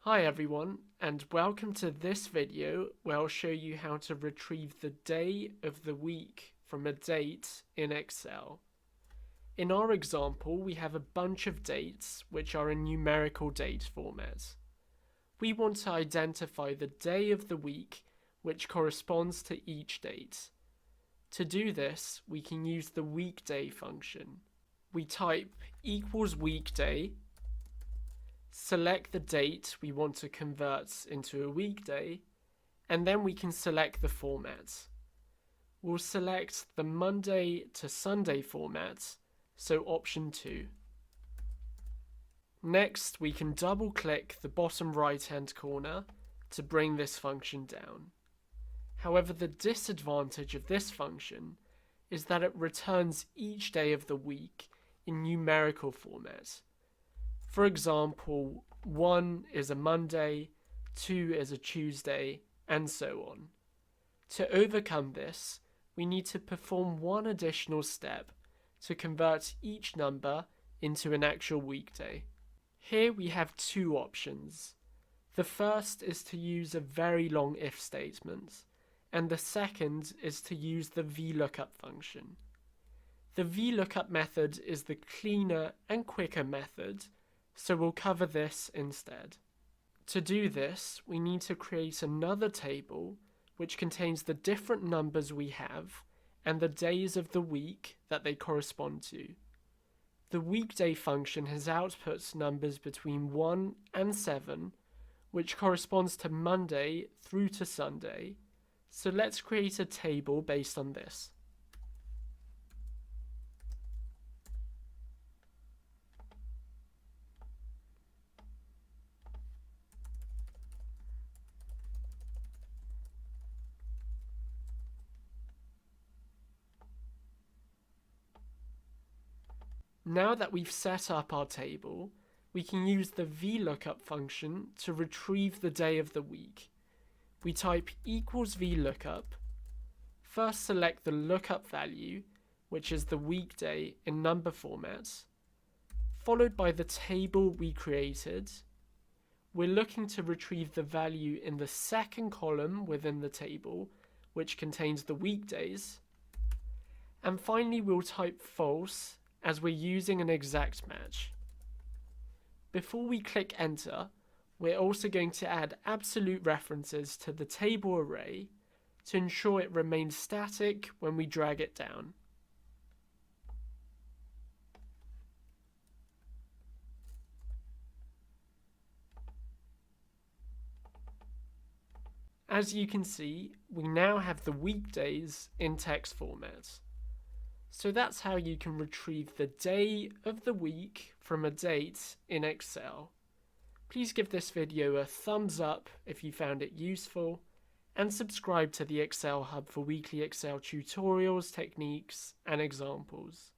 Hi everyone, and welcome to this video where I'll show you how to retrieve the day of the week from a date in Excel. In our example, we have a bunch of dates which are in numerical date format. We want to identify the day of the week which corresponds to each date. To do this, we can use the weekday function. We type equals weekday, select the date we want to convert into a weekday, and then we can select the format. We'll select the Monday to Sunday format, so option 2. Next, we can double-click the bottom right-hand corner to bring this function down. However, the disadvantage of this function is that it returns each day of the week in numerical format. For example, 1 is a Monday, 2 is a Tuesday, and so on. To overcome this, we need to perform one additional step to convert each number into an actual weekday. Here we have two options. The first is to use a very long if statement, and the second is to use the VLOOKUP function. The VLOOKUP method is the cleaner and quicker method, so we'll cover this instead. To do this, we need to create another table which contains the different numbers we have and the days of the week that they correspond to. The weekday function has output numbers between 1 and 7, which corresponds to Monday through to Sunday, so let's create a table based on this. Now that we've set up our table, we can use the VLOOKUP function to retrieve the day of the week. We type equals VLOOKUP, first select the lookup value, which is the weekday in number format, followed by the table we created. We're looking to retrieve the value in the second column within the table, which contains the weekdays, and finally we'll type false as we're using an exact match. Before we click enter, we're also going to add absolute references to the table array to ensure it remains static when we drag it down. As you can see, we now have the weekdays in text format. So that's how you can retrieve the day of the week from a date in Excel. Please give this video a thumbs up if you found it useful, and subscribe to the Excel Hub for weekly Excel tutorials, techniques, and examples.